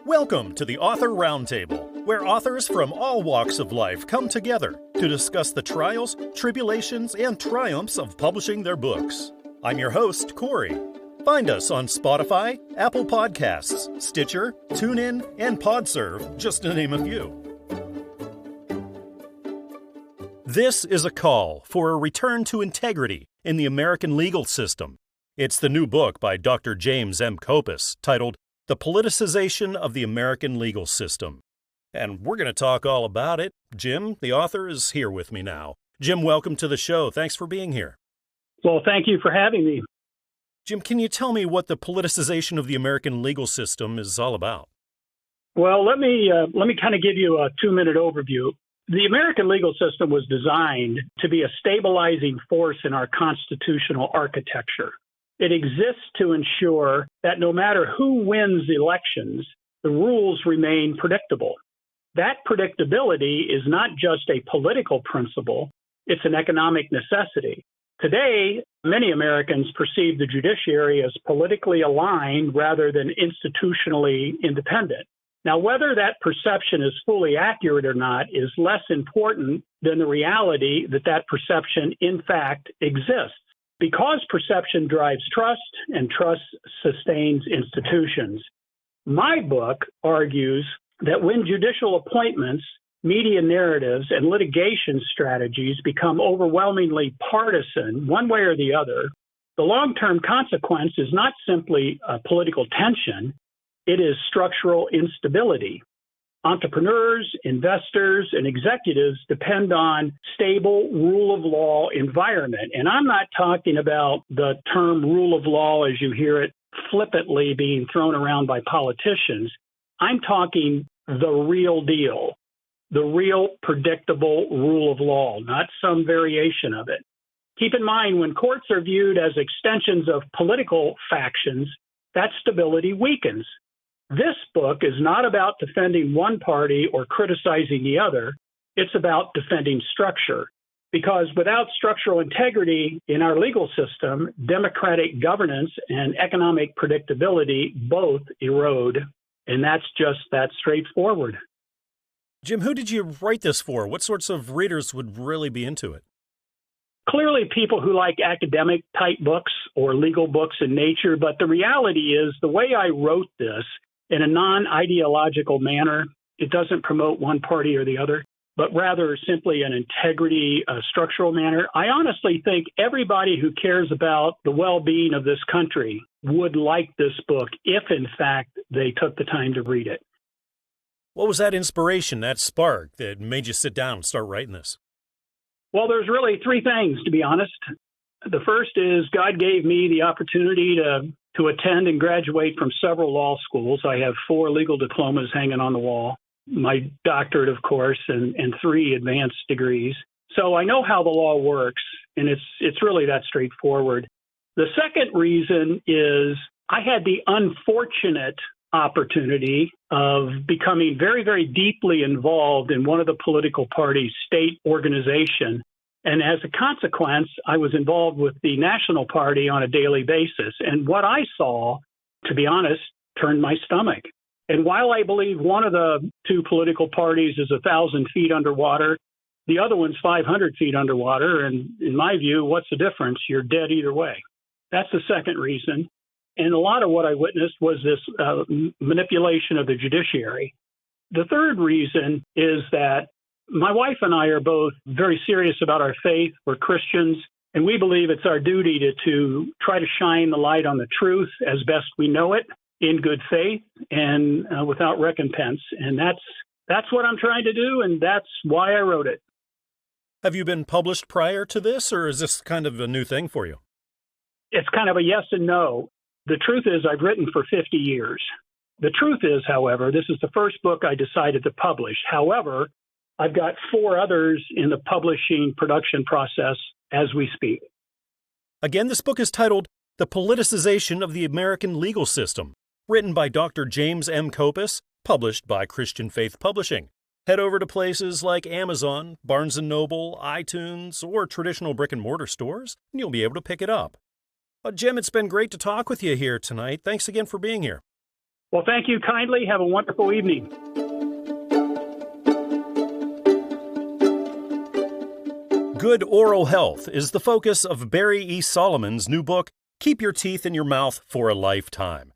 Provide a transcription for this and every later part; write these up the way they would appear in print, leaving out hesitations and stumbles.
Welcome to the Author Roundtable, where authors from all walks of life come together to discuss the trials, tribulations, and triumphs of publishing their books. I'm your host, Corey. Find us on Spotify, Apple Podcasts, Stitcher, TuneIn, and PodServe, just to name a few. This is a call for a return to integrity in the American legal system. It's the new book by Dr. James M. Copas titled The Politicization of the American Legal System. And we're going to talk all about it. Jim, the author, is here with me now. Jim, welcome to the show. Thanks for being here. Well, thank you for having me. Jim, can you tell me what the politicization of the American legal system is all about? Well, let me kind of give you a 2-minute overview. The American legal system was designed to be a stabilizing force in our constitutional architecture. It exists to ensure that no matter who wins elections, the rules remain predictable. That predictability is not just a political principle, it's an economic necessity. Today, many Americans perceive the judiciary as politically aligned rather than institutionally independent. Now, whether that perception is fully accurate or not is less important than the reality that that perception, in fact, exists. Because perception drives trust, and trust sustains institutions. My book argues that when judicial appointments, media narratives, and litigation strategies become overwhelmingly partisan, one way or the other, the long-term consequence is not simply political tension, it is structural instability. Entrepreneurs, investors, and executives depend on stable rule of law environment. And I'm not talking about the term rule of law as you hear it flippantly being thrown around by politicians. I'm talking the real deal, the real predictable rule of law, not some variation of it. Keep in mind, when courts are viewed as extensions of political factions, that stability weakens. This book is not about defending one party or criticizing the other. It's about defending structure. Because without structural integrity in our legal system, democratic governance and economic predictability both erode. And that's just that straightforward. Jim, who did you write this for? What sorts of readers would really be into it? Clearly, people who like academic type books or legal books in nature. But the reality is the way I wrote this, in a non-ideological manner, it doesn't promote one party or the other, but rather simply an integrity, structural manner. I honestly think everybody who cares about the well-being of this country would like this book if, in fact, they took the time to read it. What was that inspiration, that spark that made you sit down and start writing this? Well, there's really 3 things, to be honest. The first is God gave me the opportunity to attend and graduate from several law schools. I have 4 legal diplomas hanging on the wall, my doctorate, of course, and 3 advanced degrees. So I know how the law works, and it's really that straightforward. The second reason is I had the unfortunate opportunity of becoming very, very deeply involved in one of the political party's state organization. And as a consequence, I was involved with the national party on a daily basis. And what I saw, to be honest, turned my stomach. And while I believe one of the 2 political parties is 1,000 feet underwater, the other one's 500 feet underwater. And in my view, what's the difference? You're dead either way. That's the second reason. And a lot of what I witnessed was this manipulation of the judiciary. The third reason is that my wife and I are both very serious about our faith. We're Christians, and we believe it's our duty to try to shine the light on the truth as best we know it in good faith and without recompense. And that's what I'm trying to do, and that's why I wrote it. Have you been published prior to this, or is this kind of a new thing for you? It's kind of a yes and no. The truth is I've written for 50 years. The truth is, however, this is the first book I decided to publish. However, I've got 4 others in the publishing production process as we speak. Again, this book is titled The Politicization of the American Legal System, written by Dr. James M. Copas, published by Christian Faith Publishing. Head over to places like Amazon, Barnes & Noble, iTunes, or traditional brick-and-mortar stores, and you'll be able to pick it up. Jim, it's been great to talk with you here tonight. Thanks again for being here. Well, thank you kindly. Have a wonderful evening. Good oral health is the focus of Barry E. Solomon's new book, Keep Your Teeth in Your Mouth for a Lifetime.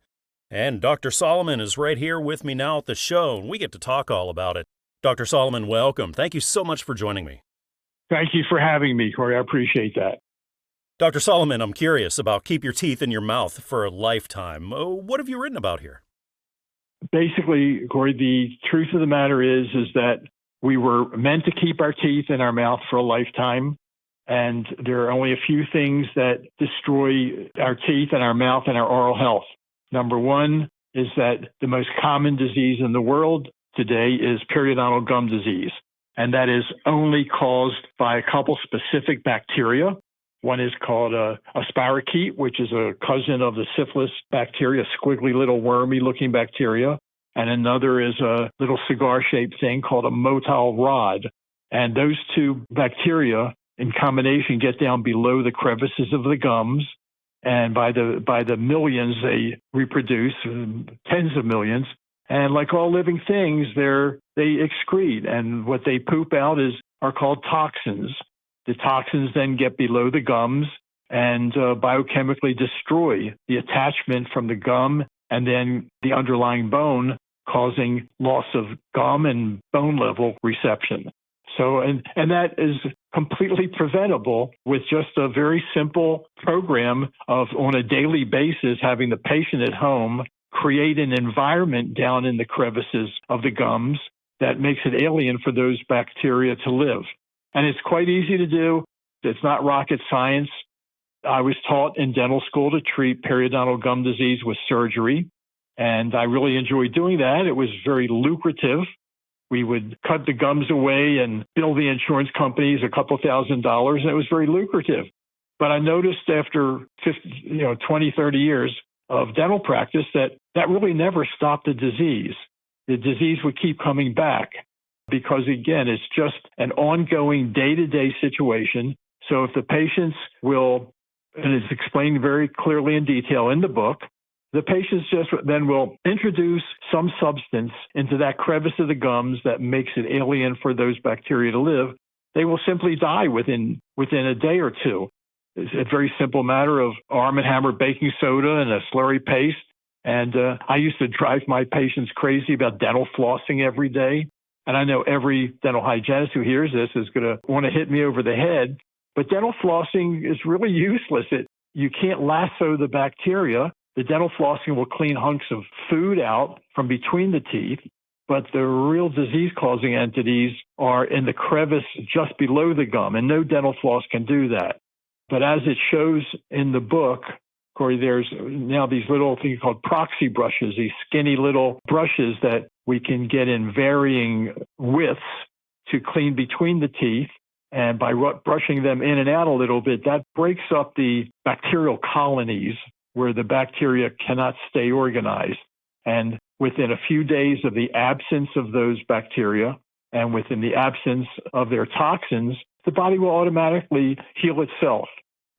And Dr. Solomon is right here with me now at the show, and we get to talk all about it. Dr. Solomon, welcome. Thank you so much for joining me. Thank you for having me, Corey. I appreciate that. Dr. Solomon, I'm curious about Keep Your Teeth in Your Mouth for a Lifetime. What have you written about here? Basically, Corey, the truth of the matter is that we were meant to keep our teeth in our mouth for a lifetime, and there are only a few things that destroy our teeth and our mouth and our oral health. Number one is that the most common disease in the world today is periodontal gum disease, and that is only caused by a couple specific bacteria. One is called a spirochete, which is a cousin of the syphilis bacteria, squiggly little wormy-looking bacteria. And another is a little cigar-shaped thing called a motile rod. And those two bacteria in combination get down below the crevices of the gums. And by the millions, they reproduce, tens of millions. And like all living things, they excrete. And what they poop out are called toxins. The toxins then get below the gums and biochemically destroy the attachment from the gum and then the underlying bone, causing loss of gum and bone level reception. So, and that is completely preventable with just a very simple program of, on a daily basis, having the patient at home create an environment down in the crevices of the gums that makes it alien for those bacteria to live. And it's quite easy to do. It's not rocket science. I was taught in dental school to treat periodontal gum disease with surgery, and I really enjoyed doing that. It was very lucrative. We would cut the gums away and bill the insurance companies a couple $1,000s, and it was very lucrative. But I noticed after 20, 30 years of dental practice that really never stopped the disease. The disease would keep coming back. Because, again, it's just an ongoing day-to-day situation. So if the patients will, and it's explained very clearly in detail in the book, the patients just then will introduce some substance into that crevice of the gums that makes it alien for those bacteria to live. They will simply die within a day or two. It's a very simple matter of Arm & Hammer baking soda and a slurry paste. And I used to drive my patients crazy about dental flossing every day. And I know every dental hygienist who hears this is going to want to hit me over the head. But dental flossing is really useless. You can't lasso the bacteria. The dental flossing will clean hunks of food out from between the teeth. But the real disease-causing entities are in the crevice just below the gum. And no dental floss can do that. But as it shows in the book, Corey, there's now these little things called proxy brushes, these skinny little brushes that we can get in varying widths to clean between the teeth. And by brushing them in and out a little bit, that breaks up the bacterial colonies where the bacteria cannot stay organized. And within a few days of the absence of those bacteria and within the absence of their toxins, the body will automatically heal itself.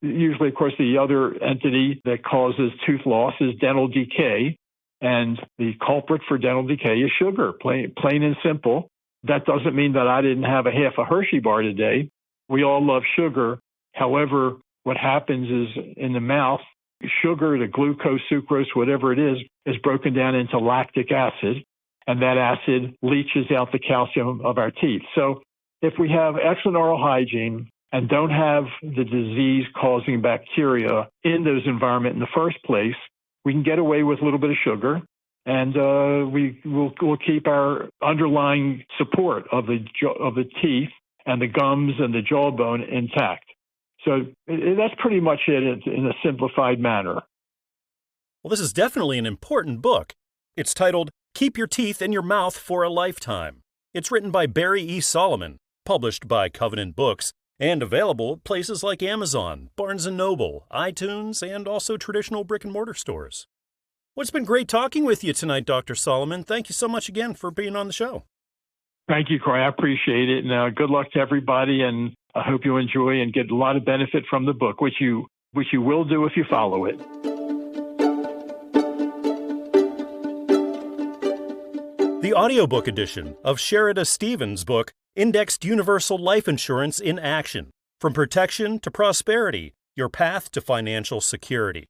Usually, of course, the other entity that causes tooth loss is dental decay. And the culprit for dental decay is sugar, plain and simple. That doesn't mean that I didn't have a half a Hershey bar today. We all love sugar. However, what happens is in the mouth, sugar, the glucose, sucrose, whatever it is broken down into lactic acid. And that acid leaches out the calcium of our teeth. So if we have excellent oral hygiene and don't have the disease-causing bacteria in those environments in the first place, we can get away with a little bit of sugar, and we'll keep our underlying support of the teeth and the gums and the jawbone intact. So that's pretty much it in a simplified manner. Well, this is definitely an important book. It's titled Keep Your Teeth in Your Mouth for a Lifetime. It's written by Barry E. Solomon, published by Covenant Books, and available at places like Amazon, Barnes & Noble, iTunes, and also traditional brick-and-mortar stores. Well, it's been great talking with you tonight, Dr. Solomon. Thank you so much again for being on the show. Thank you, Corey. I appreciate it. And good luck to everybody, and I hope you enjoy and get a lot of benefit from the book, which you will do if you follow it. the audiobook edition of Sherida Stevens' book, Indexed Universal Life Insurance in Action, From Protection to Prosperity, Your Path to Financial Security.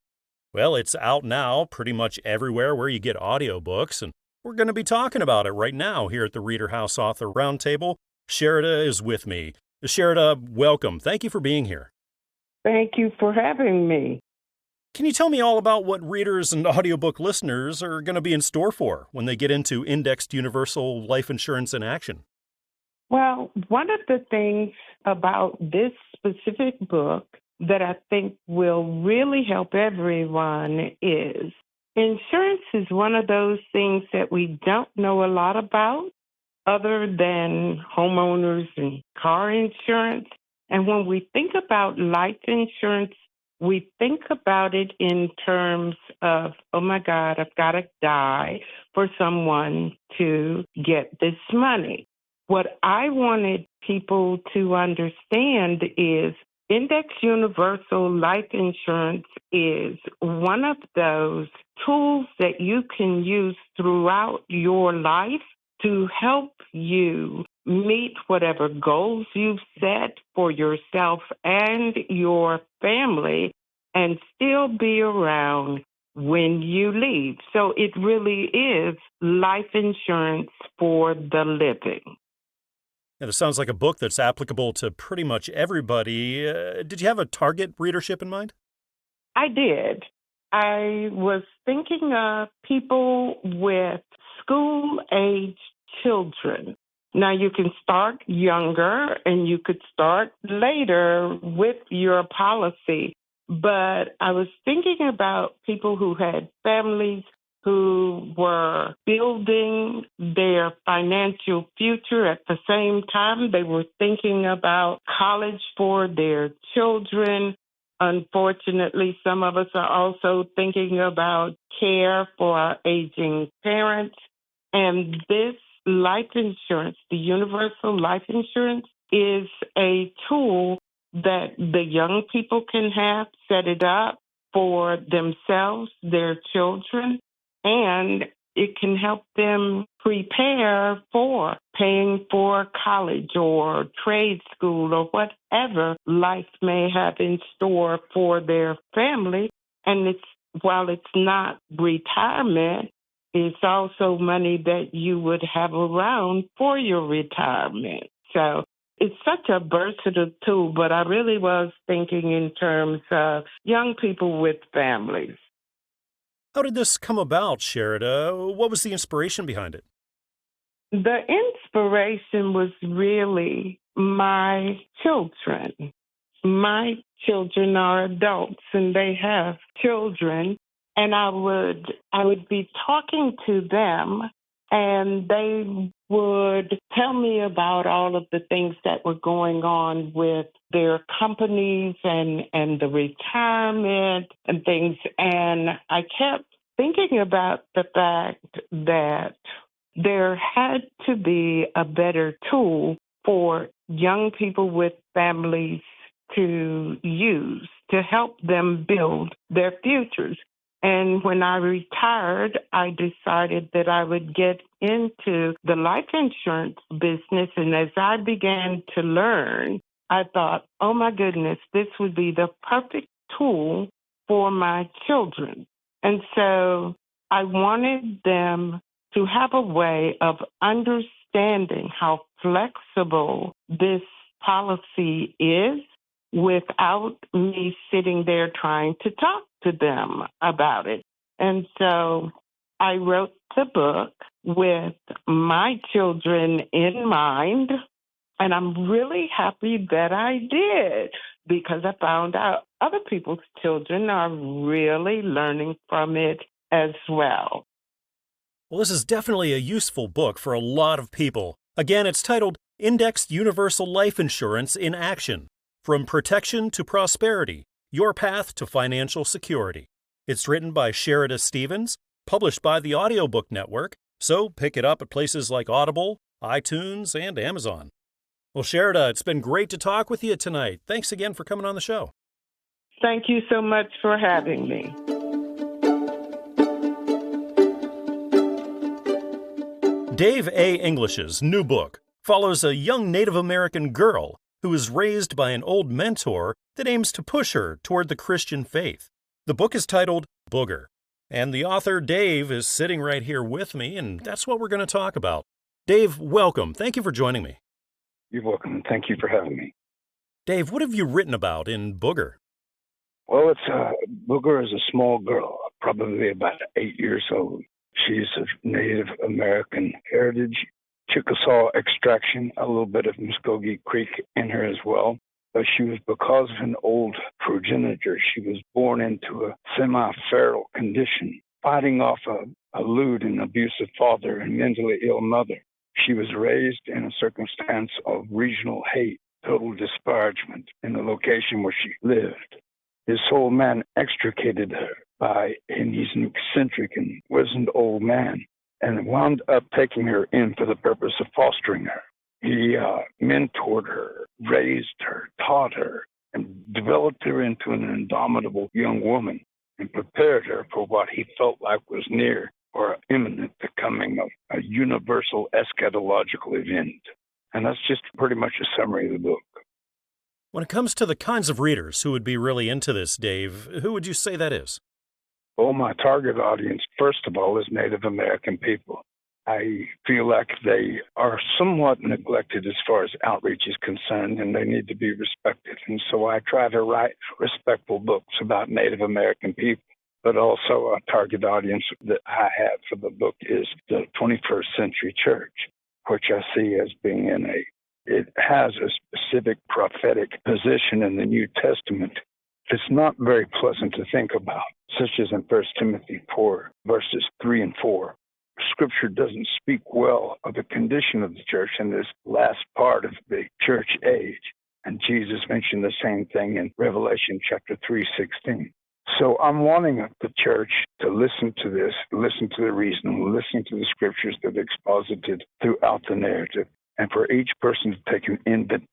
Well, it's out now pretty much everywhere where you get audiobooks, and we're going to be talking about it right now here at the ReaderHouse Author Roundtable. Sherida is with me. Sherida, welcome. Thank you for being here. Thank you for having me. Can you tell me all about what readers and audiobook listeners are going to be in store for when they get into Indexed Universal Life Insurance in Action? Well, one of the things about this specific book that I think will really help everyone is insurance is one of those things that we don't know a lot about other than homeowners and car insurance. And when we think about life insurance, we think about it in terms of, oh my God, I've got to die for someone to get this money. What I wanted people to understand is Index Universal Life Insurance is one of those tools that you can use throughout your life to help you meet whatever goals you've set for yourself and your family and still be around when you leave. So it really is life insurance for the living. Yeah, this sounds like a book that's applicable to pretty much everybody. Did you have a target readership in mind? I did. I was thinking of people with school-age children. Now, you can start younger and you could start later with your policy, but I was thinking about people who had families who were building their financial future at the same time. They were thinking about college for their children. Unfortunately, some of us are also thinking about care for our aging parents. And this life insurance, the universal life insurance, is a tool that the young people can have, set it up for themselves, their children, and it can help them prepare for paying for college or trade school or whatever life may have in store for their family. And while it's not retirement, it's also money that you would have around for your retirement. So it's such a versatile tool, but I really was thinking in terms of young people with families. How did this come about, Sherida? What was the inspiration behind it? The inspiration was really my children. My children are adults and they have children. And I would be talking to them and they would tell me about all of the things that were going on with their companies and the retirement and things. And I kept thinking about the fact that there had to be a better tool for young people with families to use to help them build their futures. And when I retired, I decided that I would get into the life insurance business. And as I began to learn, I thought, oh my goodness, this would be the perfect tool for my children. And so I wanted them to have a way of understanding how flexible this policy is without me sitting there trying to talk to them about it. And so I wrote the book with my children in mind, and I'm really happy that I did because I found out other people's children are really learning from it as well. Well, this is definitely a useful book for a lot of people. Again, it's titled Indexed Universal Life Insurance in Action, From Protection to Prosperity, Your Path to Financial Security. It's written by Sherida Stevens, published by the Audiobook Network, so pick it up at places like Audible, iTunes, and Amazon. Well, Sherida, it's been great to talk with you tonight. Thanks again for coming on the show. Thank you so much for having me. Dave A. English's new book follows a young Native American girl who is raised by an old mentor that aims to push her toward the Christian faith. The book is titled Booger, and the author, Dave, is sitting right here with me, and that's what we're going to talk about. Dave, welcome. Thank you for joining me. You're welcome. Thank you for having me. Dave, what have you written about in Booger? Well, Booger is a small girl, probably about 8 years old. She's of Native American heritage, Chickasaw extraction, a little bit of Muskogee Creek in her as well. But she was, because of an old progenitor, she was born into a semi-feral condition, fighting off a lewd and abusive father and mentally ill mother. She was raised in a circumstance of regional hate, total disparagement in the location where she lived. This old man extricated her and he's an eccentric and wizened old man, and wound up taking her in for the purpose of fostering her. He mentored her, raised her, taught her, and developed her into an indomitable young woman and prepared her for what he felt like was near or imminent the coming of a universal eschatological event. And that's just pretty much a summary of the book. When it comes to the kinds of readers who would be really into this, Dave, who would you say that is? Well, my target audience, first of all, is Native American people. I feel like they are somewhat neglected as far as outreach is concerned, and they need to be respected. And so I try to write respectful books about Native American people. But also a target audience that I have for the book is the 21st century church, which I see as being it has a specific prophetic position in the New Testament. It's not very pleasant to think about, such as in 1 Timothy 4, verses 3 and 4. Scripture doesn't speak well of the condition of the church in this last part of the church age. And Jesus mentioned the same thing in Revelation chapter 3:16. So I'm wanting the church to listen to this, listen to the reason, listen to the scriptures that are exposited throughout the narrative, and for each person to take an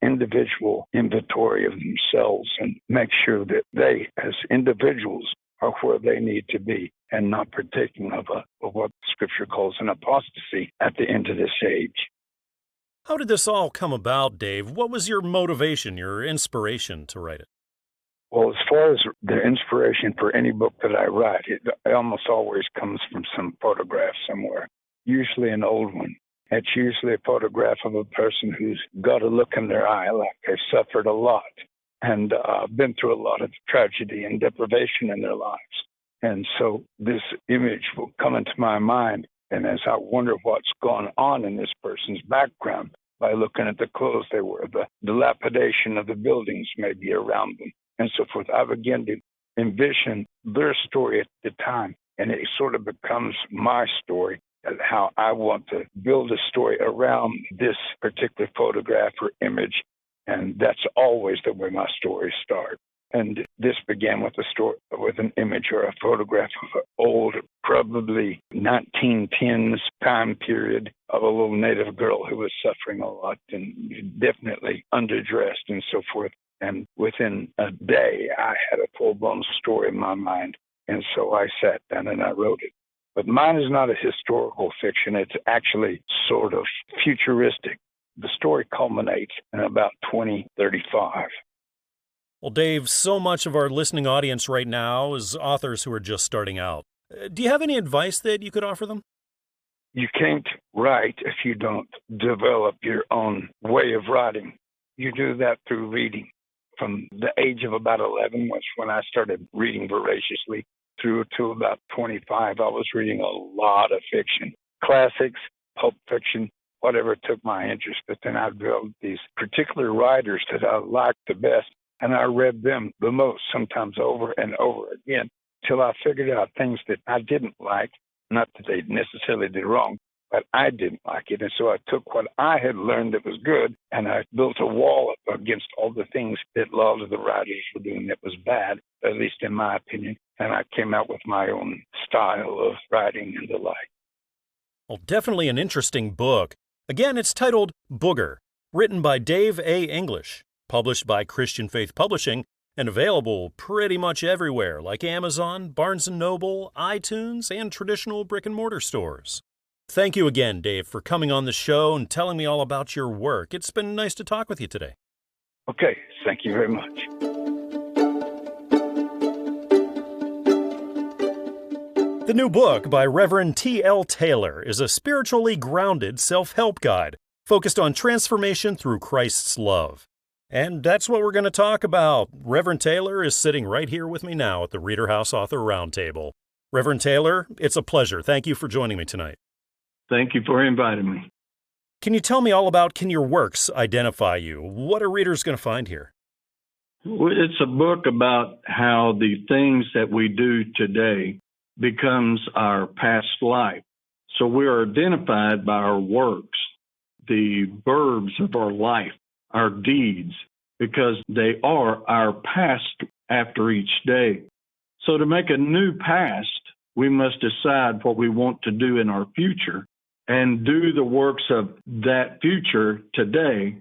individual inventory of themselves and make sure that they, as individuals, are where they need to be and not partaking of what Scripture calls an apostasy at the end of this age. How did this all come about, Dave? What was your motivation, your inspiration to write it? Well, as far as the inspiration for any book that I write, it almost always comes from some photograph somewhere, usually an old one. It's usually a photograph of a person who's got a look in their eye like they've suffered a lot and been through a lot of tragedy and deprivation in their lives. And so this image will come into my mind, and as I wonder what's gone on in this person's background by looking at the clothes they wear, the dilapidation of the buildings maybe around them, and so forth, I begin to envision their story at the time, and it sort of becomes my story, and how I want to build a story around this particular photograph or image, and that's always the way my stories start. And this began with an image or a photograph of an old, probably 1910s time period of a little Native girl who was suffering a lot and definitely underdressed and so forth. And within a day, I had a full-blown story in my mind. And so I sat down and I wrote it. But mine is not a historical fiction. It's actually sort of futuristic. The story culminates in about 2035. Well, Dave, so much of our listening audience right now is authors who are just starting out. Do you have any advice that you could offer them? You can't write if you don't develop your own way of writing. You do that through reading. From the age of about 11 was when I started reading voraciously. Through to about 25, I was reading a lot of fiction, classics, pulp fiction, whatever took my interest. But then I developed these particular writers that I liked the best, and I read them the most, sometimes over and over again, till I figured out things that I didn't like, not that they necessarily did wrong, but I didn't like it. And so I took what I had learned that was good, and I built a wall up against all the things that a lot of the writers were doing that was bad, at least in my opinion. And I came out with my own style of writing and the like. Well, definitely an interesting book. Again, it's titled Booger, written by Dave A. English, published by Christian Faith Publishing, and available pretty much everywhere, like Amazon, Barnes & Noble, iTunes, and traditional brick-and-mortar stores. Thank you again, Dave, for coming on the show and telling me all about your work. It's been nice to talk with you today. Okay, thank you very much. The new book by Reverend T.L. Taylor is a spiritually grounded self-help guide focused on transformation through Christ's love. And that's what we're going to talk about. Reverend Taylor is sitting right here with me now at the ReaderHouse Author Roundtable. Reverend Taylor, it's a pleasure. Thank you for joining me tonight. Thank you for inviting me. Can you tell me all about Can Your Works Identify You? What are readers going to find here? Well, it's a book about how the things that we do today becomes our past life. So we are identified by our works, the verbs of our life, our deeds, because they are our past after each day. So to make a new past, we must decide what we want to do in our future and do the works of that future today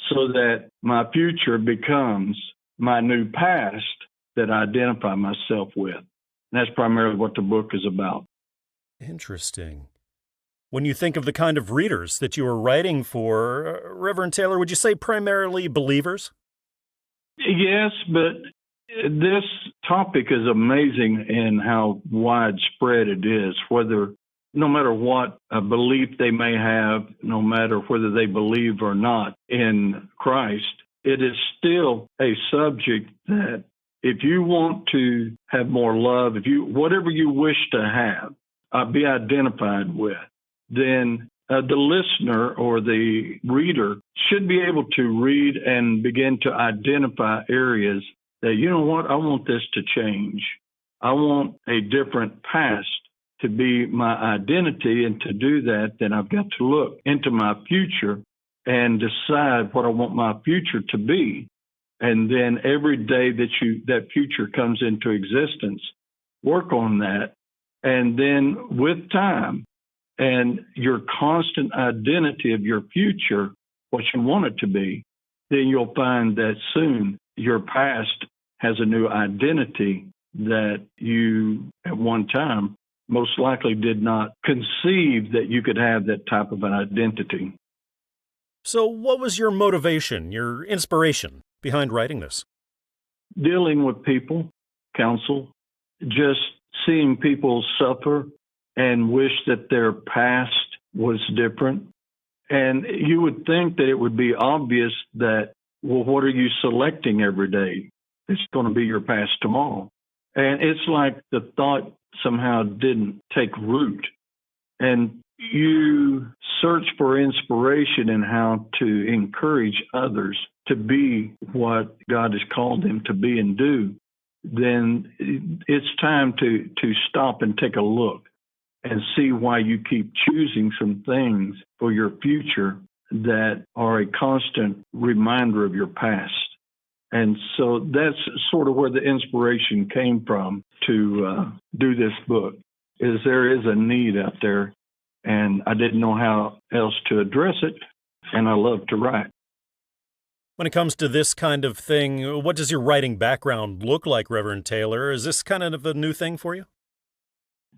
so that my future becomes my new past that I identify myself with. And that's primarily what the book is about. Interesting. When you think of the kind of readers that you are writing for, Reverend Taylor, would you say primarily believers? Yes, but this topic is amazing in how widespread it is, whether no matter what belief they may have, no matter whether they believe or not in Christ, it is still a subject that if you want to have more love, whatever you wish to have, be identified with, then the listener or the reader should be able to read and begin to identify areas that, you know what, I want this to change. I want a different past to be my identity, and to do that, then I've got to look into my future and decide what I want my future to be. And then every day that future comes into existence, work on that. And then with time and your constant identity of your future, what you want it to be, then you'll find that soon your past has a new identity that you at one time most likely did not conceive that you could have that type of an identity. So what was your motivation, your inspiration behind writing this? Dealing with people, counsel, just seeing people suffer and wish that their past was different. And you would think that it would be obvious that, well, what are you selecting every day? It's going to be your past tomorrow. And it's like the thought somehow didn't take root. And you search for inspiration in how to encourage others to be what God has called them to be and do, then it's time to stop and take a look and see why you keep choosing some things for your future that are a constant reminder of your past. And so that's sort of where the inspiration came from to do this book, is there is a need out there, and I didn't know how else to address it, and I love to write. When it comes to this kind of thing, what does your writing background look like, Reverend Taylor? Is this kind of a new thing for you?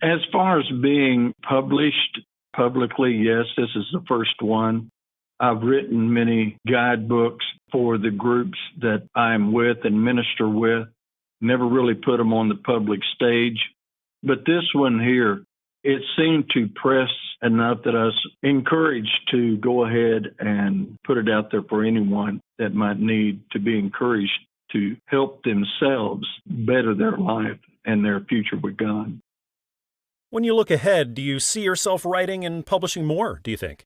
As far as being published publicly, yes, this is the first one. I've written many guidebooks for the groups that I'm with and minister with, never really put them on the public stage. But this one here, it seemed to press enough that I was encouraged to go ahead and put it out there for anyone that might need to be encouraged to help themselves better their life and their future with God. When you look ahead, do you see yourself writing and publishing more, do you think?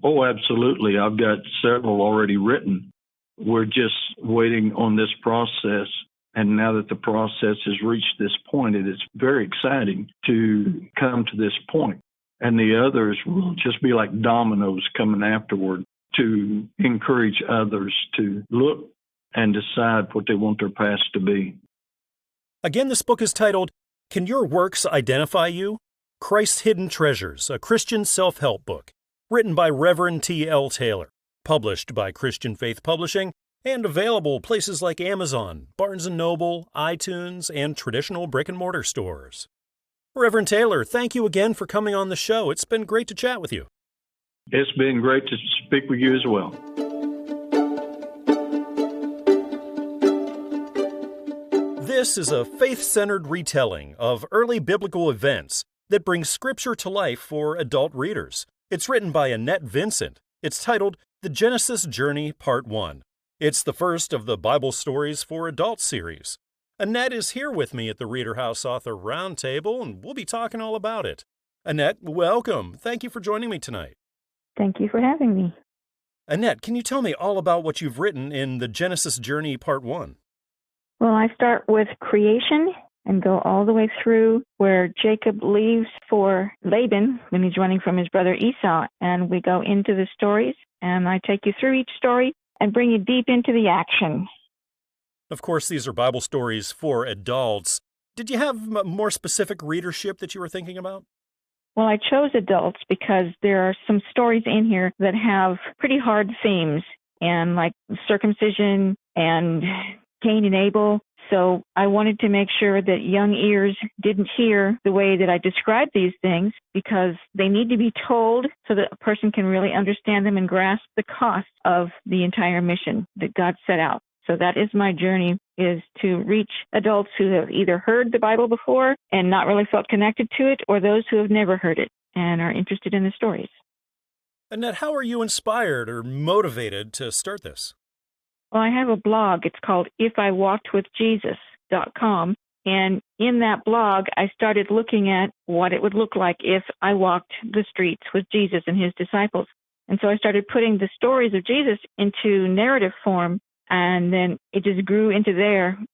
Oh, absolutely. I've got several already written. We're just waiting on this process. And now that the process has reached this point, it is very exciting to come to this point. And the others will just be like dominoes coming afterward to encourage others to look and decide what they want their past to be. Again, this book is titled, Can Your Works Identify You? Christ's Hidden Treasures, a Christian self-help book, written by Reverend T.L. Taylor, published by Christian Faith Publishing, and available places like Amazon, Barnes & Noble, iTunes, and traditional brick-and-mortar stores. Reverend Taylor, thank you again for coming on the show. It's been great to chat with you. It's been great to speak with you as well. This is a faith-centered retelling of early biblical events that brings Scripture to life for adult readers. It's written by Annette Vincent. It's titled The Genesis Journey, Part 1. It's the first of the Bible Stories for Adults series. Annette is here with me at the ReaderHouse Author Roundtable, and we'll be talking all about it. Annette, welcome. Thank you for joining me tonight. Thank you for having me. Annette, can you tell me all about what you've written in The Genesis Journey, Part 1? Well, I start with creation and go all the way through where Jacob leaves for Laban when he's running from his brother Esau, and we go into the stories, and I take you through each story and bring you deep into the action. Of course, these are Bible stories for adults. Did you have more specific readership that you were thinking about? Well, I chose adults because there are some stories in here that have pretty hard themes, and like circumcision and Cain and Abel. So I wanted to make sure that young ears didn't hear the way that I describe these things, because they need to be told so that a person can really understand them and grasp the cost of the entire mission that God set out. So that is my journey, is to reach adults who have either heard the Bible before and not really felt connected to it, or those who have never heard it and are interested in the stories. Annette, how are you inspired or motivated to start this? Well, I have a blog. It's called ifIwalkedwithJesus.com. And in that blog, I started looking at what it would look like if I walked the streets with Jesus and his disciples. And so I started putting the stories of Jesus into narrative form. And then it just grew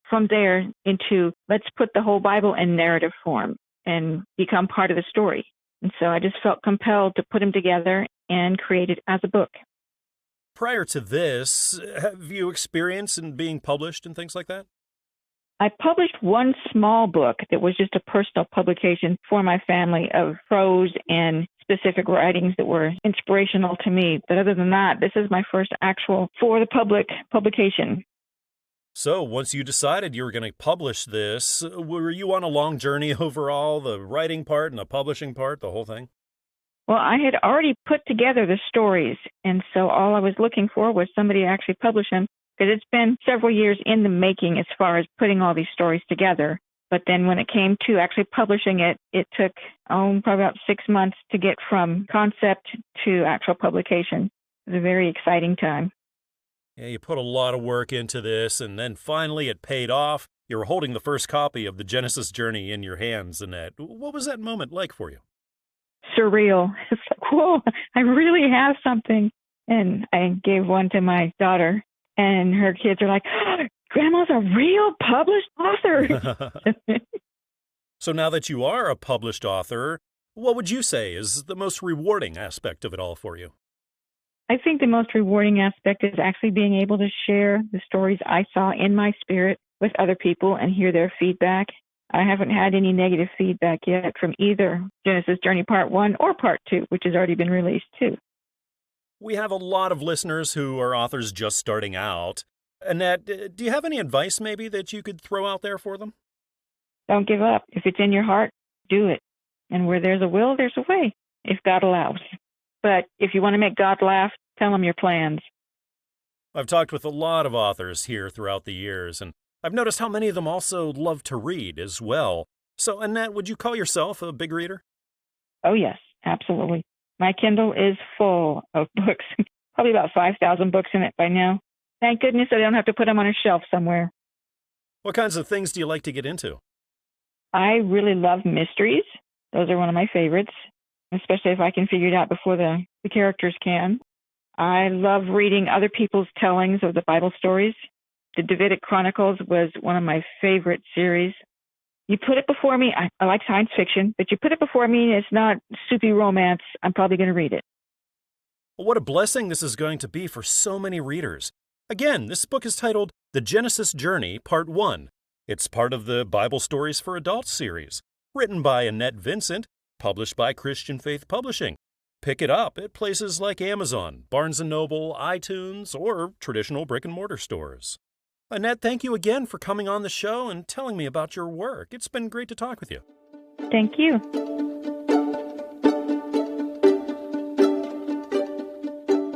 from there into, let's put the whole Bible in narrative form and become part of the story. And so I just felt compelled to put them together and create it as a book. Prior to this, have you experienced in being published and things like that? I published one small book that was just a personal publication for my family of prose and specific writings that were inspirational to me. But other than that, this is my first actual for the public publication. So once you decided you were going to publish this, were you on a long journey overall, the writing part and the publishing part, the whole thing? Well, I had already put together the stories, and so all I was looking for was somebody to actually publish them, because it's been several years in the making as far as putting all these stories together. But then when it came to actually publishing it, it took probably about 6 months to get from concept to actual publication. It was a very exciting time. Yeah, you put a lot of work into this, and then finally it paid off. You were holding the first copy of The Genesis Journey in your hands, Annette. What was that moment like for you? Surreal. It's like, whoa, I really have something. And I gave one to my daughter, and her kids are like, oh, Grandma's a real published author. So now that you are a published author, what would you say is the most rewarding aspect of it all for you? I think the most rewarding aspect is actually being able to share the stories I saw in my spirit with other people and hear their feedback. I haven't had any negative feedback yet from either Genesis Journey Part 1 or Part 2, which has already been released too. We have a lot of listeners who are authors just starting out. Annette, do you have any advice maybe that you could throw out there for them? Don't give up. If it's in your heart, do it. And where there's a will, there's a way, if God allows. But if you want to make God laugh, tell him your plans. I've talked with a lot of authors here throughout the years, and I've noticed how many of them also love to read as well. So, Annette, would you call yourself a big reader? Oh, yes, absolutely. My Kindle is full of books, probably about 5,000 books in it by now. Thank goodness I don't have to put them on a shelf somewhere. What kinds of things do you like to get into? I really love mysteries. Those are one of my favorites, especially if I can figure it out before the characters can. I love reading other people's tellings of the Bible stories. The Davidic Chronicles was one of my favorite series. You put it before me, I like science fiction, but you put it before me and it's not soupy romance, I'm probably going to read it. Well, what a blessing this is going to be for so many readers. Again, this book is titled The Genesis Journey, Part 1. It's part of the Bible Stories for Adults series, written by Annette Vincent, published by Christian Faith Publishing. Pick it up at places like Amazon, Barnes & Noble, iTunes, or traditional brick-and-mortar stores. Annette, thank you again for coming on the show and telling me about your work. It's been great to talk with you. Thank you.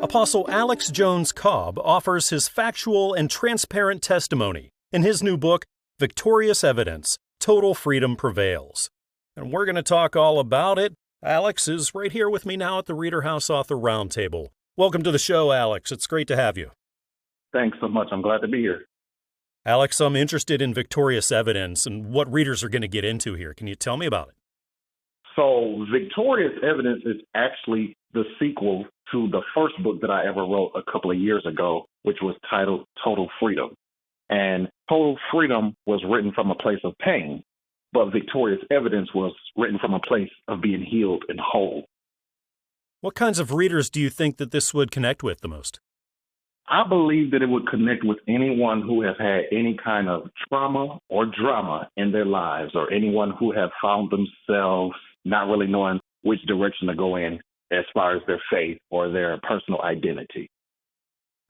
Apostle Alex Jones-Cobb offers his factual and transparent testimony in his new book, Victorious Evidence, Total Freedom Prevails. And we're going to talk all about it. Alex is right here with me now at the ReaderHouse Author Roundtable. Welcome to the show, Alex. It's great to have you. Thanks so much. I'm glad to be here. Alex, I'm interested in Victorious Evidence and what readers are going to get into here. Can you tell me about it? So, Victorious Evidence is actually the sequel to the first book that I ever wrote a couple of years ago, which was titled Total Freedom. And Total Freedom was written from a place of pain, but Victorious Evidence was written from a place of being healed and whole. What kinds of readers do you think that this would connect with the most? I believe that it would connect with anyone who has had any kind of trauma or drama in their lives, or anyone who have found themselves not really knowing which direction to go in as far as their faith or their personal identity.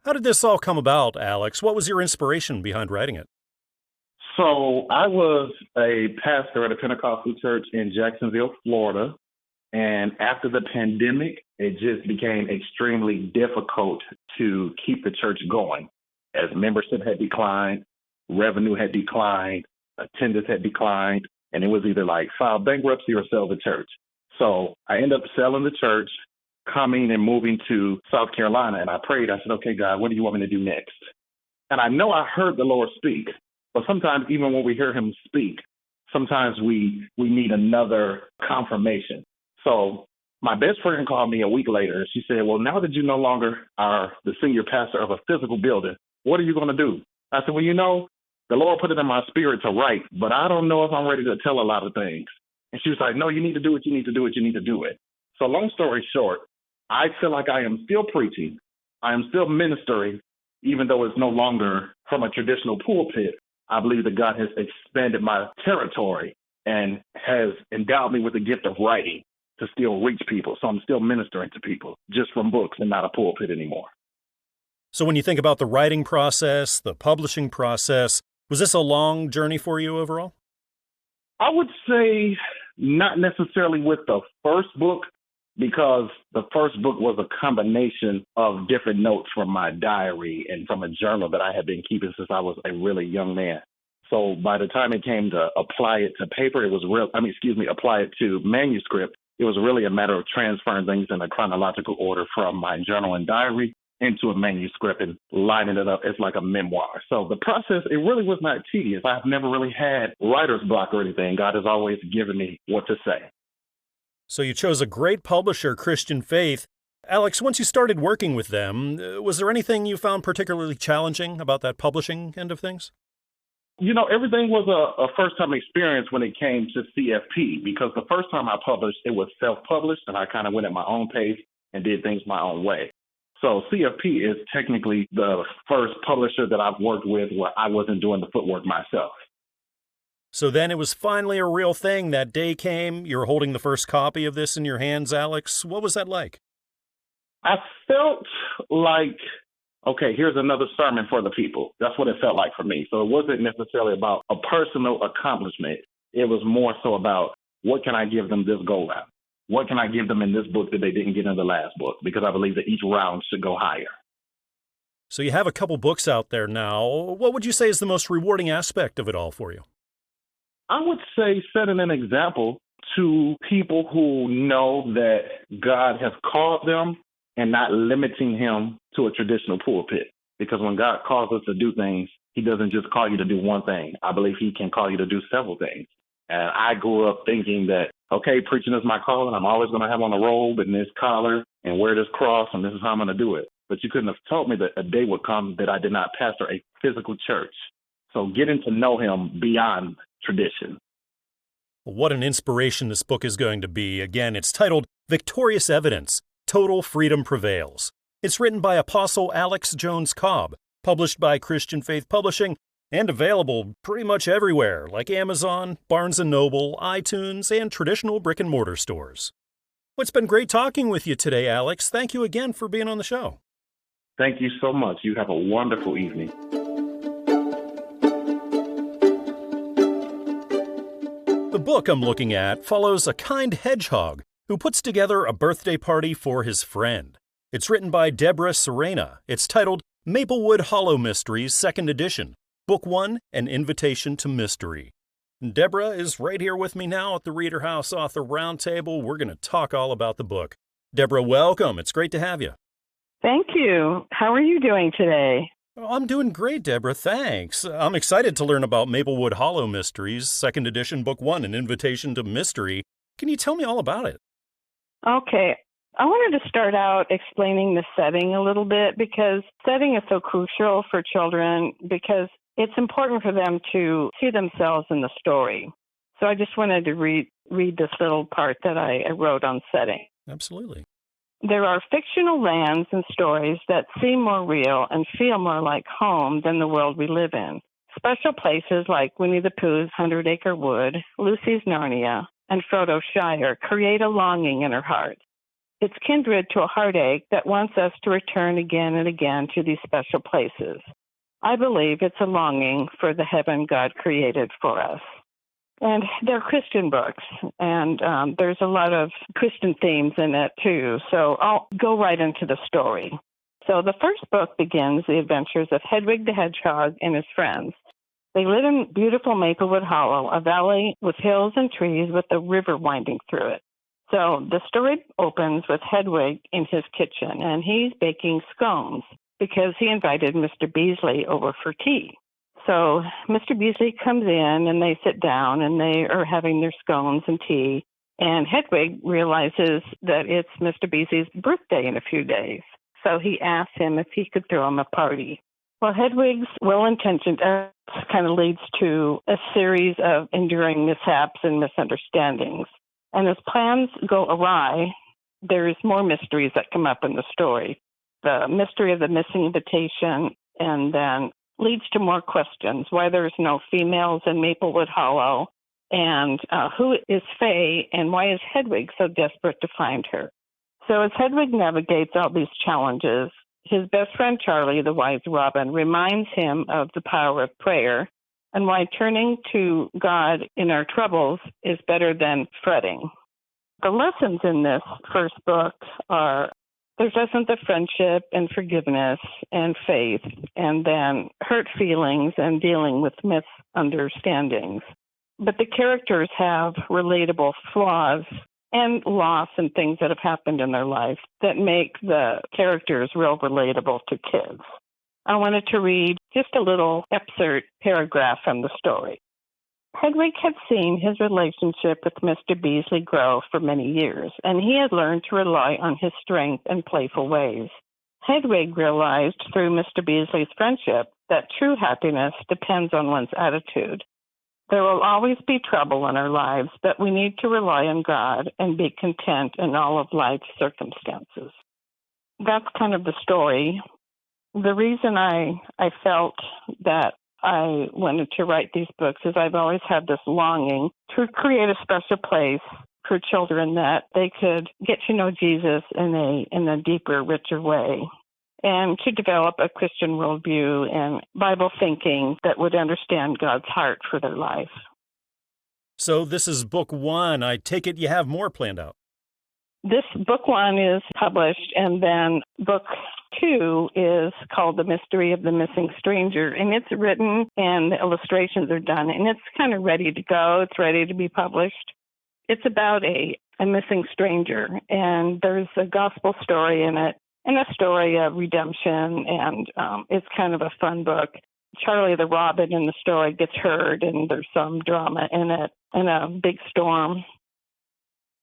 How did this all come about, Alex? What was your inspiration behind writing it? So I was a pastor at a Pentecostal church in Jacksonville, Florida. And after the pandemic, it just became extremely difficult to keep the church going, as membership had declined, revenue had declined, attendance had declined, and it was either like file bankruptcy or sell the church. So I ended up selling the church, coming and moving to South Carolina, and I prayed. I said, okay, God, what do you want me to do next? And I know I heard the Lord speak, but sometimes even when we hear him speak, sometimes we need another confirmation. So my best friend called me a week later. She said, well, now that you no longer are the senior pastor of a physical building, what are you going to do? I said, well, the Lord put it in my spirit to write, but I don't know if I'm ready to tell a lot of things. And she was like, no, you need to do it. You need to do it. You need to do it. So long story short, I feel like I am still preaching. I am still ministering, even though it's no longer from a traditional pulpit. I believe that God has expanded my territory and has endowed me with the gift of writing to still reach people. So I'm still ministering to people just from books and not a pulpit anymore. So when you think about the writing process, the publishing process, was this a long journey for you overall? I would say not necessarily with the first book, because the first book was a combination of different notes from my diary and from a journal that I had been keeping since I was a really young man. So by the time it came to apply it to paper, apply it to manuscript, it was really a matter of transferring things in a chronological order from my journal and diary into a manuscript and lining it up as like a memoir. So the process, it really was not tedious. I've never really had writer's block or anything. God has always given me what to say. So you chose a great publisher, Christian Faith. Alex, once you started working with them, was there anything you found particularly challenging about that publishing end of things? Everything was a first-time experience when it came to CFP, because the first time I published, it was self-published, and I kind of went at my own pace and did things my own way. So CFP is technically the first publisher that I've worked with where I wasn't doing the footwork myself. So then it was finally a real thing. That day came. You're holding the first copy of this in your hands, Alex. What was that like? I felt like, okay, here's another sermon for the people. That's what it felt like for me. So it wasn't necessarily about a personal accomplishment. It was more so about, what can I give them this go round? What can I give them in this book that they didn't get in the last book? Because I believe that each round should go higher. So you have a couple books out there now. What would you say is the most rewarding aspect of it all for you? I would say setting an example to people who know that God has called them and not limiting him to a traditional pulpit. Because when God calls us to do things, he doesn't just call you to do one thing. I believe he can call you to do several things. And I grew up thinking that, okay, preaching is my calling. I'm always going to have on a robe and this collar and wear this cross, and this is how I'm going to do it. But you couldn't have told me that a day would come that I did not pastor a physical church. So getting to know him beyond tradition. What an inspiration this book is going to be. Again, it's titled Victorious Evidence, Total Freedom Prevails. It's written by Apostle Alex Jones-Cobb, published by Christian Faith Publishing, and available pretty much everywhere, like Amazon, Barnes & Noble, iTunes, and traditional brick-and-mortar stores. Well, it's been great talking with you today, Alex. Thank you again for being on the show. Thank you so much. You have a wonderful evening. The book I'm looking at follows a kind hedgehog who puts together a birthday party for his friend. It's written by Deborah Sorena. It's titled Maplewood Hollow Mysteries, 2nd edition, Book 1, An Invitation to Mystery. Deborah is right here with me now at the ReaderHouse Author Roundtable. We're going to talk all about the book. Deborah, welcome. It's great to have you. Thank you. How are you doing today? I'm doing great, Deborah. Thanks. I'm excited to learn about Maplewood Hollow Mysteries, 2nd edition, Book 1, An Invitation to Mystery. Can you tell me all about it? Okay. I wanted to start out explaining the setting a little bit because setting is so crucial for children because it's important for them to see themselves in the story. So I just wanted to read this little part that I wrote on setting. Absolutely. There are fictional lands and stories that seem more real and feel more like home than the world we live in. Special places like Winnie the Pooh's 100-Acre Wood, Lucy's Narnia, and Frodo's Shire create a longing in her heart. It's kindred to a heartache that wants us to return again and again to these special places. I believe it's a longing for the heaven God created for us. And they're Christian books, and there's a lot of Christian themes in it, too. So I'll go right into the story. So the first book begins the adventures of Hedwig the Hedgehog and his friends. They live in beautiful Maplewood Hollow, a valley with hills and trees with a river winding through it. So the story opens with Hedwig in his kitchen, and he's baking scones because he invited Mr. Beasley over for tea. So Mr. Beasley comes in, and they sit down, and they are having their scones and tea. And Hedwig realizes that it's Mr. Beasley's birthday in a few days. So he asks him if he could throw him a party. Well, Hedwig's well-intentioned kind of leads to a series of enduring mishaps and misunderstandings. And as plans go awry, there's more mysteries that come up in the story. The mystery of the missing invitation, and then leads to more questions, why there's no females in Maplewood Hollow, and who is Faye, and why is Hedwig so desperate to find her? So as Hedwig navigates all these challenges, his best friend Charlie, the wise robin, reminds him of the power of prayer and why turning to God in our troubles is better than fretting. The lessons in this first book are there's lessons of friendship and forgiveness and faith, and then hurt feelings and dealing with misunderstandings. But the characters have relatable flaws and loss and things that have happened in their life that make the characters real relatable to kids. I wanted to read just a little excerpt paragraph from the story. Hedwig had seen his relationship with Mr. Beasley grow for many years, and he had learned to rely on his strength and playful ways. Hedwig realized through Mr. Beasley's friendship that true happiness depends on one's attitude. There will always be trouble in our lives, but we need to rely on God and be content in all of life's circumstances. That's kind of the story. The reason I felt that I wanted to write these books is I've always had this longing to create a special place for children that they could get to know Jesus in a deeper, richer way, and to develop a Christian worldview and Bible thinking that would understand God's heart for their life. So this is book 1. I take it you have more planned out. This book 1 is published, and then book 2 is called The Mystery of the Missing Stranger, and it's written and the illustrations are done, and it's kind of ready to go. It's ready to be published. It's about a missing stranger, and there's a gospel story in it and a story of redemption, and it's kind of a fun book. Charlie the Robin in the story gets hurt, and there's some drama in it and a big storm.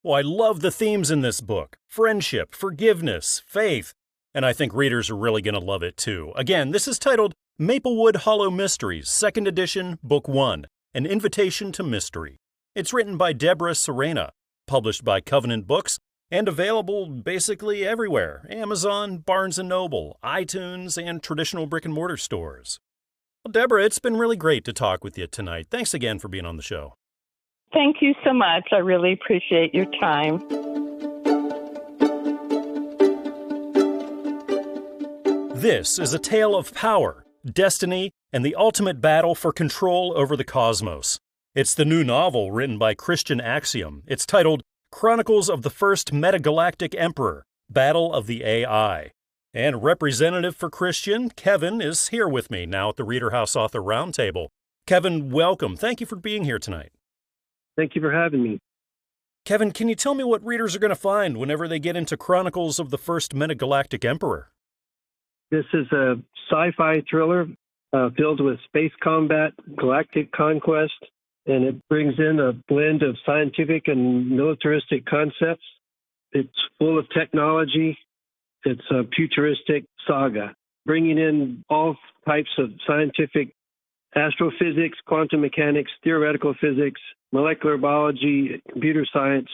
Well, I love the themes in this book: friendship, forgiveness, faith, and I think readers are really going to love it too. Again, this is titled Maplewood Hollow Mysteries, 2nd edition, Book 1, An Invitation to Mystery. It's written by Deborah Sorena, published by Covenant Books, and available basically everywhere: Amazon, Barnes & Noble, iTunes, and traditional brick-and-mortar stores. Well, Deborah, it's been really great to talk with you tonight. Thanks again for being on the show. Thank you so much. I really appreciate your time. This is a tale of power, destiny, and the ultimate battle for control over the cosmos. It's the new novel written by Christian Axiom. It's titled Chronicles of the First Metagalactic Emperor, Battle of the AI. And representative for Christian, Kevin, is here with me now at the ReaderHouse Author Roundtable. Kevin, welcome. Thank you for being here tonight. Thank you for having me. Kevin, can you tell me what readers are going to find whenever they get into Chronicles of the First Metagalactic Emperor? This is a sci-fi thriller filled with space combat, galactic conquest, and it brings in a blend of scientific and militaristic concepts. It's full of technology. It's a futuristic saga, bringing in all types of scientific astrophysics, quantum mechanics, theoretical physics, molecular biology, computer science.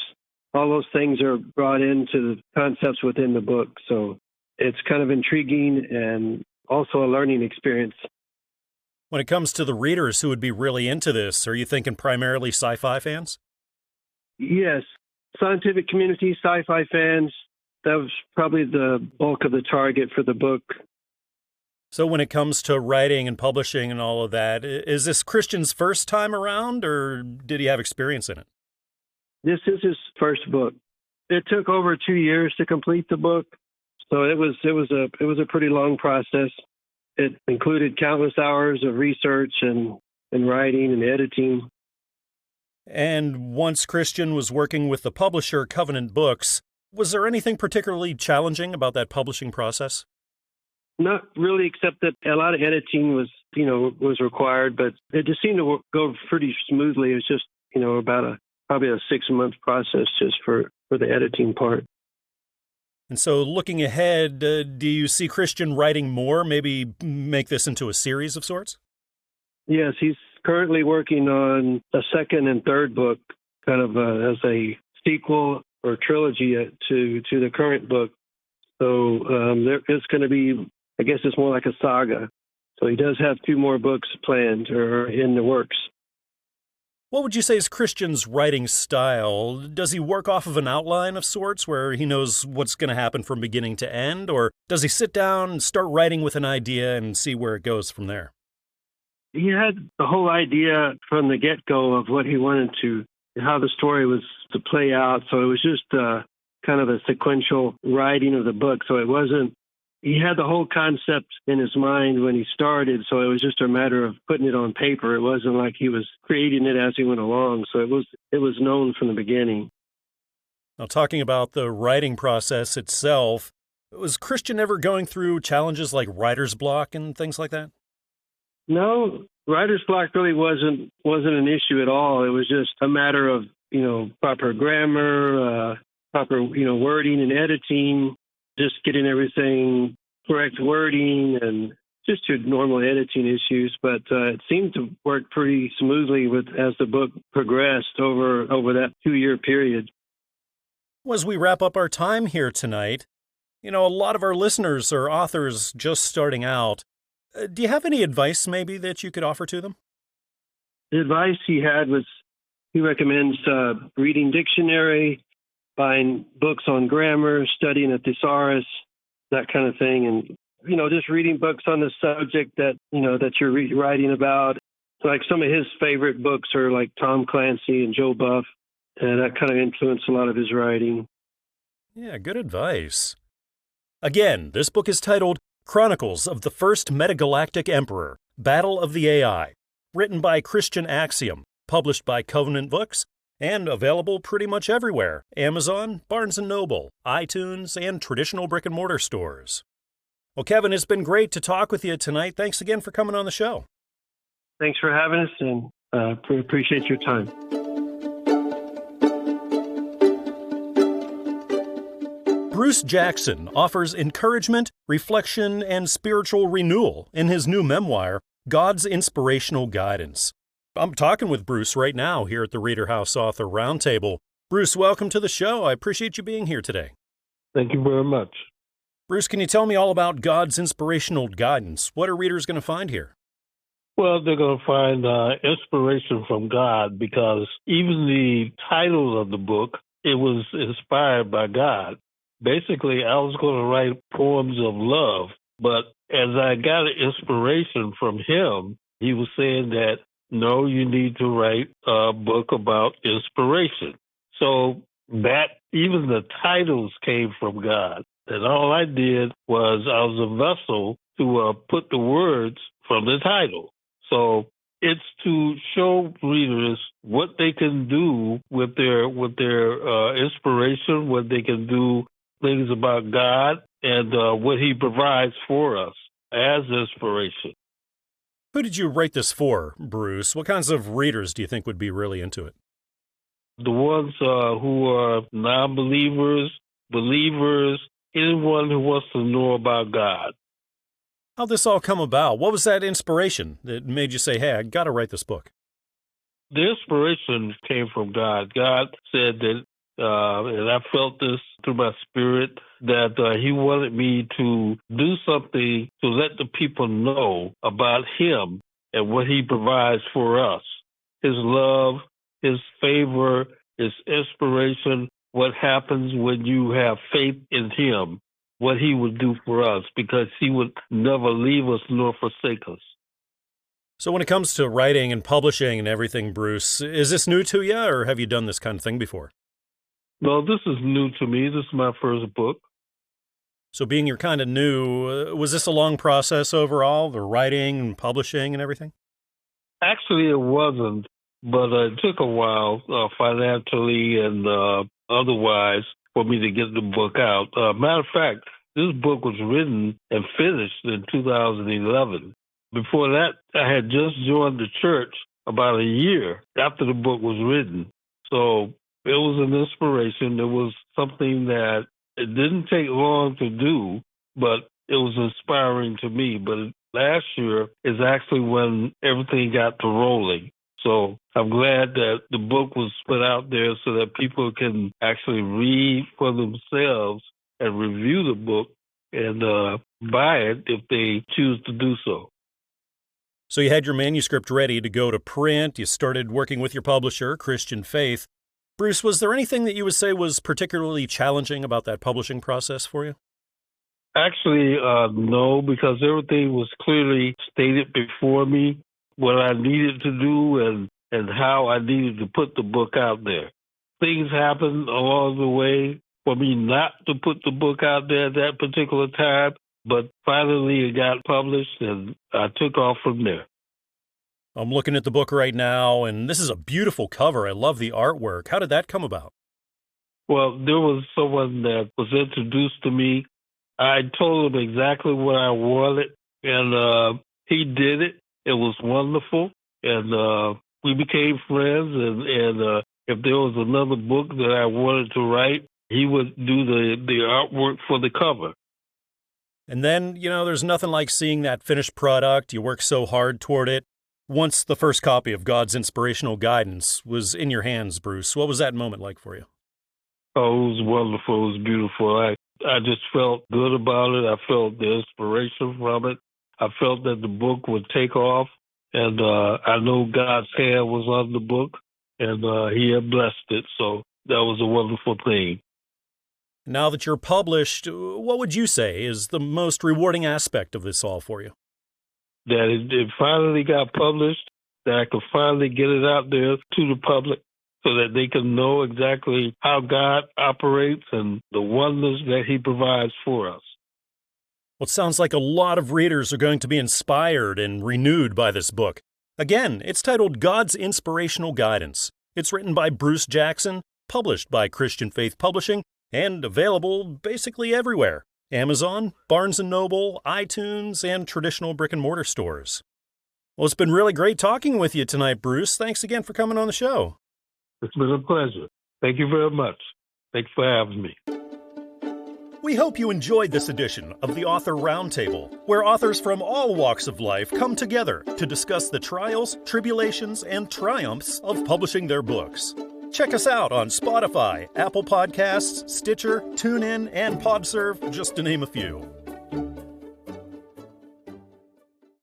All those things are brought into the concepts within the book. So it's kind of intriguing and also a learning experience. When it comes to the readers who would be really into this, are you thinking primarily sci-fi fans? Yes, scientific community, sci-fi fans. That was probably the bulk of the target for the book. So when it comes to writing and publishing and all of that, is this Christian's first time around, or did he have experience in it? This is his first book. It took over 2 years to complete the book, so it was a pretty long process. It included countless hours of research and writing and editing. And once Christian was working with the publisher Covenant Books, was there anything particularly challenging about that publishing process? Not really, except that a lot of editing was required, but it just seemed to go pretty smoothly. It was just, about probably a 6-month process just for the editing part. And so looking ahead, do you see Christian writing more, maybe make this into a series of sorts? Yes, he's currently working on a second and third book, kind of as a sequel or trilogy to the current book. So it's going to be, I guess it's more like a saga. So he does have 2 more books planned or in the works. What would you say is Christian's writing style? Does he work off of an outline of sorts where he knows what's going to happen from beginning to end? Or does he sit down and start writing with an idea and see where it goes from there? He had the whole idea from the get-go of what he wanted to, how the story was to play out. So it was just kind of a sequential writing of the book. So it wasn't, he had the whole concept in his mind when he started. So it was just a matter of putting it on paper. It wasn't like he was creating it as he went along. So it was known from the beginning. Now, talking about the writing process itself, was Christian ever going through challenges like writer's block and things like that? No, writer's block really wasn't an issue at all. It was just a matter of, proper grammar, proper, wording and editing, just getting everything correct wording and just your normal editing issues. But it seemed to work pretty smoothly as the book progressed over that 2-year period. As we wrap up our time here tonight, a lot of our listeners are authors just starting out. Do you have any advice maybe that you could offer to them? The advice he had was he recommends reading dictionary, buying books on grammar, studying a thesaurus, that kind of thing. And, just reading books on the subject that you're writing about. Like some of his favorite books are like Tom Clancy and Joe Buff, and that kind of influenced a lot of his writing. Yeah, good advice. Again, this book is titled Chronicles of the First Metagalactic Emperor, Battle of the AI, written by Christian Axiom, published by Covenant Books, and available pretty much everywhere: Amazon, Barnes & Noble, iTunes, and traditional brick-and-mortar stores. Well, Kevin, it's been great to talk with you tonight. Thanks again for coming on the show. Thanks for having us, and appreciate your time. Bruce Jackson offers encouragement, reflection, and spiritual renewal in his new memoir, God's Inspirational Guidance. I'm talking with Bruce right now here at the ReaderHouse Author Roundtable. Bruce, welcome to the show. I appreciate you being here today. Thank you very much. Bruce, can you tell me all about God's Inspirational Guidance? What are readers going to find here? Well, they're going to find inspiration from God, because even the title of the book, it was inspired by God. Basically, I was going to write poems of love, but as I got inspiration from him, he was saying that no, you need to write a book about inspiration. So that even the titles came from God. And all I did was I was a vessel to put the words from the title. So it's to show readers what they can do with their inspiration, what they can do, things about God, and what He provides for us as inspiration. Who did you write this for, Bruce? What kinds of readers do you think would be really into it? The ones who are non-believers, believers, anyone who wants to know about God. How'd this all come about? What was that inspiration that made you say, hey, I got to write this book? The inspiration came from God. God said that, and I felt this through my spirit, that He wanted me to do something to let the people know about Him and what He provides for us. His love, His favor, His inspiration, what happens when you have faith in Him, what He would do for us, because He would never leave us nor forsake us. So when it comes to writing and publishing and everything, Bruce, is this new to you, or have you done this kind of thing before? No, this is new to me. This is my first book. So being you're kind of new, was this a long process overall, the writing and publishing and everything? Actually, it wasn't, but it took a while financially and otherwise for me to get the book out. Matter of fact, this book was written and finished in 2011. Before that, I had just joined the church about a year after the book was written. So it was an inspiration. It was something that it didn't take long to do, but it was inspiring to me. But last year is actually when everything got to rolling. So I'm glad that the book was put out there so that people can actually read for themselves and review the book and buy it if they choose to do so. So you had your manuscript ready to go to print. You started working with your publisher, Christian Faith. Bruce, was there anything that you would say was particularly challenging about that publishing process for you? Actually, no, because everything was clearly stated before me, what I needed to do and how I needed to put the book out there. Things happened along the way for me not to put the book out there at that particular time, but finally it got published and I took off from there. I'm looking at the book right now, and this is a beautiful cover. I love the artwork. How did that come about? Well, there was someone that was introduced to me. I told him exactly what I wanted, and he did it. It was wonderful, and we became friends, and if there was another book that I wanted to write, he would do the artwork for the cover. And then, there's nothing like seeing that finished product. You work so hard toward it. Once the first copy of God's Inspirational Guidance was in your hands, Bruce, what was that moment like for you? Oh, it was wonderful. It was beautiful. I just felt good about it. I felt the inspiration from it. I felt that the book would take off, and I know God's hand was on the book, and He had blessed it. So that was a wonderful thing. Now that you're published, what would you say is the most rewarding aspect of this all for you? That it finally got published, that I could finally get it out there to the public so that they can know exactly how God operates and the wonders that He provides for us. Well, it sounds like a lot of readers are going to be inspired and renewed by this book. Again, it's titled God's Inspirational Guidance. It's written by Bruce Jackson, published by Christian Faith Publishing, and available basically everywhere. Amazon, Barnes & Noble, iTunes, and traditional brick-and-mortar stores. Well, it's been really great talking with you tonight, Bruce. Thanks again for coming on the show. It's been a pleasure. Thank you very much. Thanks for having me. We hope you enjoyed this edition of the Author Roundtable, where authors from all walks of life come together to discuss the trials, tribulations, and triumphs of publishing their books. Check us out on Spotify, Apple Podcasts, Stitcher, TuneIn, and PodServe, just to name a few.